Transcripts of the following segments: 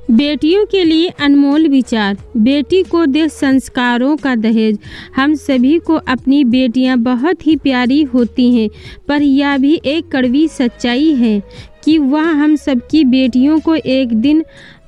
बेटियों के लिए अनमोल विचार। बेटी को दे संस्कारों का दहेज। हम सभी को अपनी बेटियां बहुत ही प्यारी होती हैं, पर यह भी एक कड़वी सच्चाई है कि वह हम सबकी बेटियों को एक दिन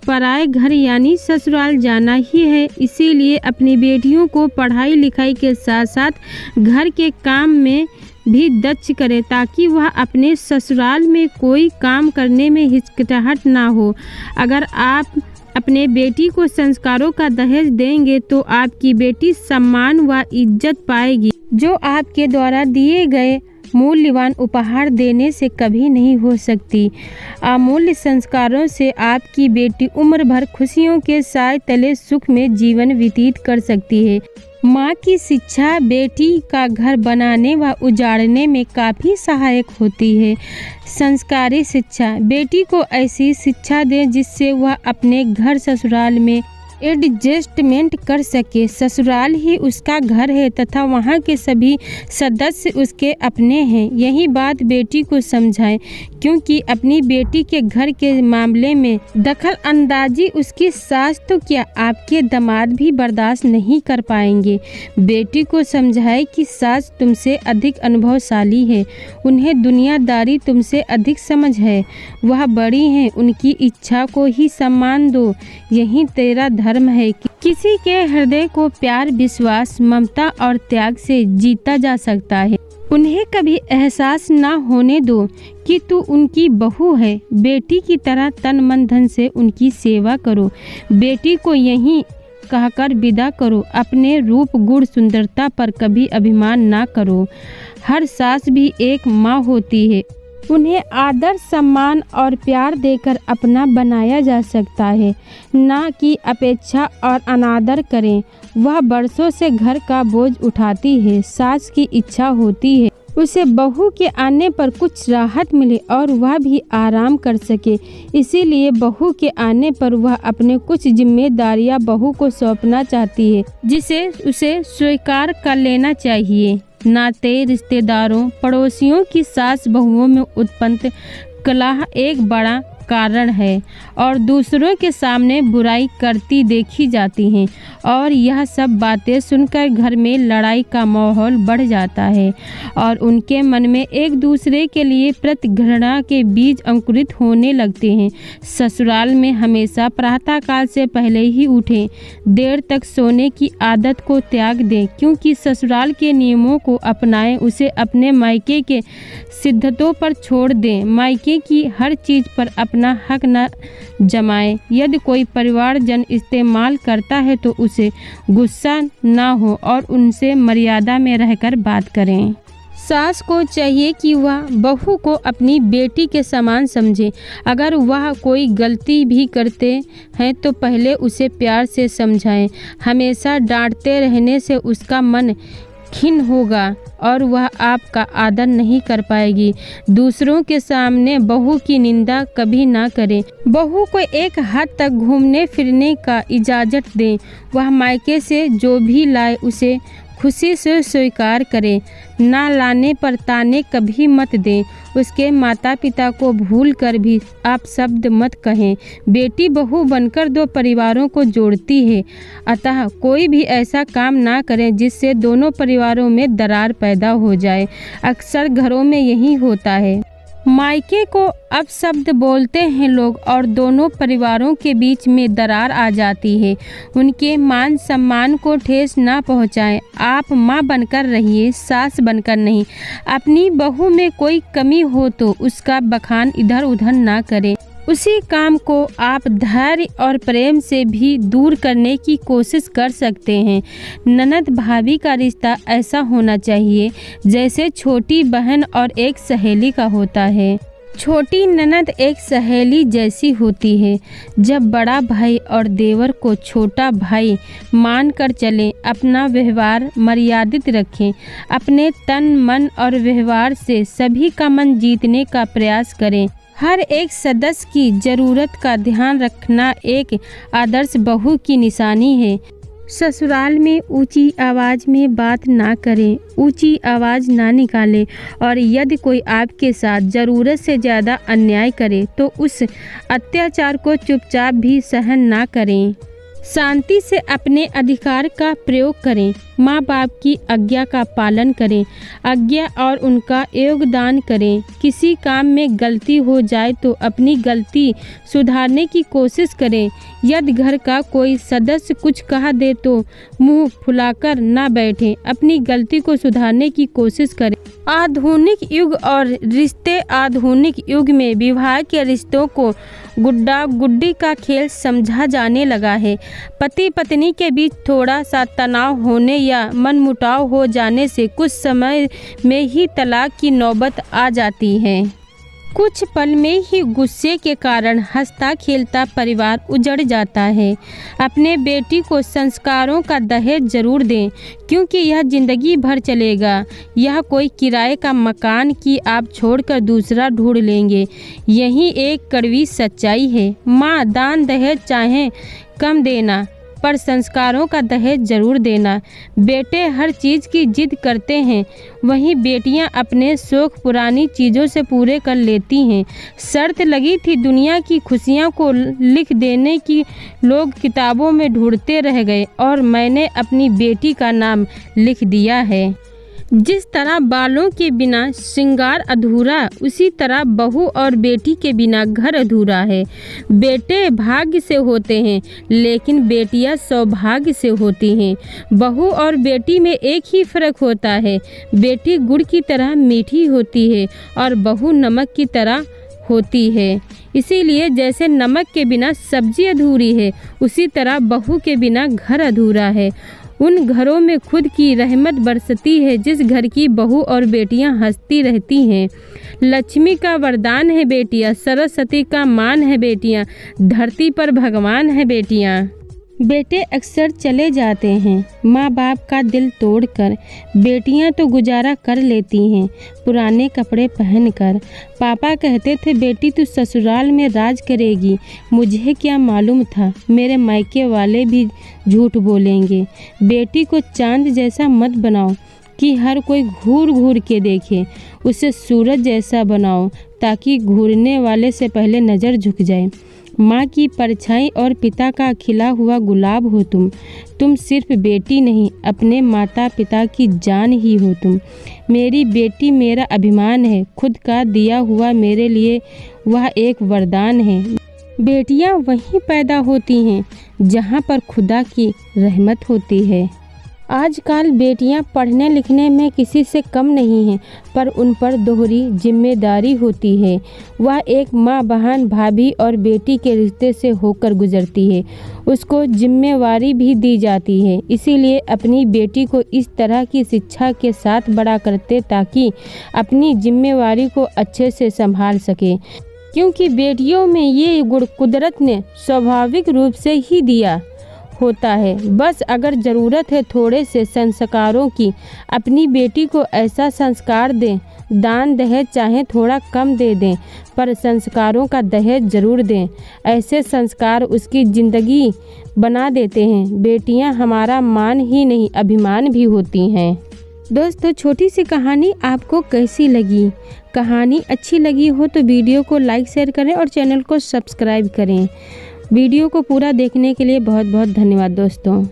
पराए घर यानी ससुराल जाना ही है। इसीलिए अपनी बेटियों को पढ़ाई लिखाई के साथ साथ घर के काम में भी दक्ष करें, ताकि वह अपने ससुराल में कोई काम करने में हिचकिचाहट ना हो। अगर आप अपने बेटी को संस्कारों का दहेज देंगे तो आपकी बेटी सम्मान व इज्जत पाएगी, जो आपके द्वारा दिए गए मूल्यवान उपहार देने से कभी नहीं हो सकती। अमूल्य संस्कारों से आपकी बेटी उम्र भर खुशियों के साए तले सुख में जीवन व्यतीत कर सकती है। माँ की शिक्षा बेटी का घर बनाने व उजाड़ने में काफ़ी सहायक होती है। संस्कारी शिक्षा। बेटी को ऐसी शिक्षा दें जिससे वह अपने घर ससुराल में एडजस्टमेंट कर सके। ससुराल ही उसका घर है तथा वहाँ के सभी सदस्य उसके अपने हैं। यही बात बेटी को समझाएं, क्योंकि अपनी बेटी के घर के मामले में दखल अंदाजी उसकी सास तो क्या आपके दामाद भी बर्दाश्त नहीं कर पाएंगे। बेटी को समझाएं कि सास तुमसे अधिक अनुभवशाली है, उन्हें दुनियादारी तुमसे अधिक समझ है, वह बड़ी हैं, उनकी इच्छा को ही सम्मान दो। यही तेरा धर्म है कि किसी के हृदय को प्यार, विश्वास, ममता और त्याग से जीता जा सकता है। उन्हें कभी एहसास ना होने दो कि तू उनकी बहू है। बेटी की तरह तन मन धन से उनकी सेवा करो। बेटी को यही कहकर विदा करो। अपने रूप, गुण, सुंदरता पर कभी अभिमान ना करो। हर सास भी एक माँ होती है, उन्हें आदर, सम्मान और प्यार देकर अपना बनाया जा सकता है, ना कि अपेक्षा और अनादर करें। वह बरसों से घर का बोझ उठाती है। सास की इच्छा होती है उसे बहू के आने पर कुछ राहत मिले और वह भी आराम कर सके। इसीलिए बहू के आने पर वह अपने कुछ जिम्मेदारियां बहू को सौंपना चाहती है, जिसे उसे स्वीकार कर लेना चाहिए। नाते, रिश्तेदारों, पड़ोसियों की सास बहुओं में उत्पन्न कलह एक बड़ा कारण है और दूसरों के सामने बुराई करती देखी जाती हैं, और यह सब बातें सुनकर घर में लड़ाई का माहौल बढ़ जाता है और उनके मन में एक दूसरे के लिए प्रतिघृणा के बीज अंकुरित होने लगते हैं। ससुराल में हमेशा प्रातःकाल से पहले ही उठें। देर तक सोने की आदत को त्याग दें, क्योंकि ससुराल के नियमों को अपनाएं। उसे अपने मायके के सिद्धतों पर छोड़ दें। मायके की हर चीज़ पर अपना हक न जमाएं। यदि कोई परिवारजन इस्तेमाल करता है तो उसे गुस्सा ना हो और उनसे मर्यादा में रहकर बात करें। सास को चाहिए कि वह बहू को अपनी बेटी के समान समझे। अगर वह कोई गलती भी करते हैं तो पहले उसे प्यार से समझाएं। हमेशा डांटते रहने से उसका मन खिन्न होगा और वह आपका आदर नहीं कर पाएगी। दूसरों के सामने बहू की निंदा कभी ना करें। बहू को एक हद तक घूमने फिरने का इजाज़त दें। वह मायके से जो भी लाए उसे खुशी से स्वीकार करें। ना लाने पर ताने कभी मत दें। उसके माता पिता को भूल कर भी आप शब्द मत कहें। बेटी बहू बनकर दो परिवारों को जोड़ती है, अतः कोई भी ऐसा काम ना करें जिससे दोनों परिवारों में दरार पैदा हो जाए। अक्सर घरों में यही होता है। मायके को अपशब्द बोलते हैं लोग और दोनों परिवारों के बीच में दरार आ जाती है। उनके मान सम्मान को ठेस ना पहुंचाएं। आप माँ बनकर रहिए, सास बनकर नहीं। अपनी बहू में कोई कमी हो तो उसका बखान इधर उधर ना करें। उसी काम को आप धैर्य और प्रेम से भी दूर करने की कोशिश कर सकते हैं। ननद भाभी का रिश्ता ऐसा होना चाहिए जैसे छोटी बहन और एक सहेली का होता है। छोटी ननद एक सहेली जैसी होती है। जब बड़ा भाई और देवर को छोटा भाई मान कर चलें, अपना व्यवहार मर्यादित रखें, अपने तन, मन और व्यवहार से सभी का मन जीतने का प्रयास करें। हर एक सदस्य की ज़रूरत का ध्यान रखना एक आदर्श बहू की निशानी है। ससुराल में ऊंची आवाज़ में बात ना करें, ऊंची आवाज़ ना निकालें और यदि कोई आपके साथ ज़रूरत से ज़्यादा अन्याय करे तो उस अत्याचार को चुपचाप भी सहन ना करें। शांति से अपने अधिकार का प्रयोग करें। माँ बाप की आज्ञा का पालन करें, आज्ञा और उनका योगदान करें। किसी काम में गलती हो जाए तो अपनी गलती सुधारने की कोशिश करें। यदि घर का कोई सदस्य कुछ कह दे तो मुंह फुलाकर ना बैठें, अपनी गलती को सुधारने की कोशिश करें। आधुनिक युग और रिश्ते। आधुनिक युग में विवाह के रिश्तों को गुड्डा गुड्डी का खेल समझा जाने लगा है। पति पत्नी के बीच थोड़ा सा तनाव होने या मनमुटाव हो जाने से कुछ समय में ही तलाक की नौबत आ जाती है। कुछ पल में ही गुस्से के कारण हंसता खेलता परिवार उजड़ जाता है। अपने बेटी को संस्कारों का दहेज जरूर दें, क्योंकि यह जिंदगी भर चलेगा। यह कोई किराए का मकान कि आप छोड़कर दूसरा ढूंढ लेंगे। यही एक कड़वी सच्चाई है। माँ, दान दहेज चाहे कम देना, पर संस्कारों का दहेज जरूर देना। बेटे हर चीज़ की जिद करते हैं, वहीं बेटियां अपने शौक पुरानी चीज़ों से पूरे कर लेती हैं। शर्त लगी थी दुनिया की खुशियां को लिख देने की, लोग किताबों में ढूंढते रह गए और मैंने अपनी बेटी का नाम लिख दिया है। जिस तरह बालों के बिना श्रृंगार अधूरा, उसी तरह बहू और बेटी के बिना घर अधूरा है। बेटे भाग्य से होते हैं, लेकिन बेटियां सौभाग्य से होती हैं। बहू और बेटी में एक ही फर्क होता है, बेटी गुड़ की तरह मीठी होती है और बहू नमक की तरह होती है। इसीलिए जैसे नमक के बिना सब्जी अधूरी है, उसी तरह बहू के बिना घर अधूरा है। उन घरों में खुद की रहमत बरसती है जिस घर की बहू और बेटियां हंसती रहती हैं। लक्ष्मी का वरदान है बेटियां, सरस्वती का मान है बेटियां, धरती पर भगवान है बेटियां। बेटे अक्सर चले जाते हैं माँ बाप का दिल तोड़कर, बेटियां तो गुजारा कर लेती हैं पुराने कपड़े पहनकर। पापा कहते थे बेटी तू ससुराल में राज करेगी, मुझे क्या मालूम था मेरे मायके वाले भी झूठ बोलेंगे। बेटी को चांद जैसा मत बनाओ कि हर कोई घूर घूर के देखे, उसे सूरज जैसा बनाओ ताकि घूरने वाले से पहले नज़र झुक जाए। माँ की परछाई और पिता का खिला हुआ गुलाब हो तुम सिर्फ बेटी नहीं, अपने माता पिता की जान ही हो तुम। मेरी बेटी मेरा अभिमान है, खुद का दिया हुआ मेरे लिए वह एक वरदान है। बेटियाँ वहीं पैदा होती हैं जहाँ पर खुदा की रहमत होती है। आजकल बेटियां पढ़ने लिखने में किसी से कम नहीं हैं, पर उन पर दोहरी जिम्मेदारी होती है। वह एक माँ, बहन, भाभी और बेटी के रिश्ते से होकर गुजरती है, उसको जिम्मेवारी भी दी जाती है। इसीलिए अपनी बेटी को इस तरह की शिक्षा के साथ बड़ा करते ताकि अपनी जिम्मेवारी को अच्छे से संभाल सके, क्योंकि बेटियों में ये गुण कुदरत ने स्वाभाविक रूप से ही दिया होता है। बस अगर ज़रूरत है थोड़े से संस्कारों की, अपनी बेटी को ऐसा संस्कार दें, दान दहेज चाहे थोड़ा कम दे दें, पर संस्कारों का दहेज ज़रूर दें। ऐसे संस्कार उसकी ज़िंदगी बना देते हैं। बेटियां हमारा मान ही नहीं, अभिमान भी होती हैं। दोस्तों, छोटी सी कहानी आपको कैसी लगी? कहानी अच्छी लगी हो तो वीडियो को लाइक शेयर करें और चैनल को सब्सक्राइब करें। वीडियो को पूरा देखने के लिए बहुत बहुत धन्यवाद दोस्तों।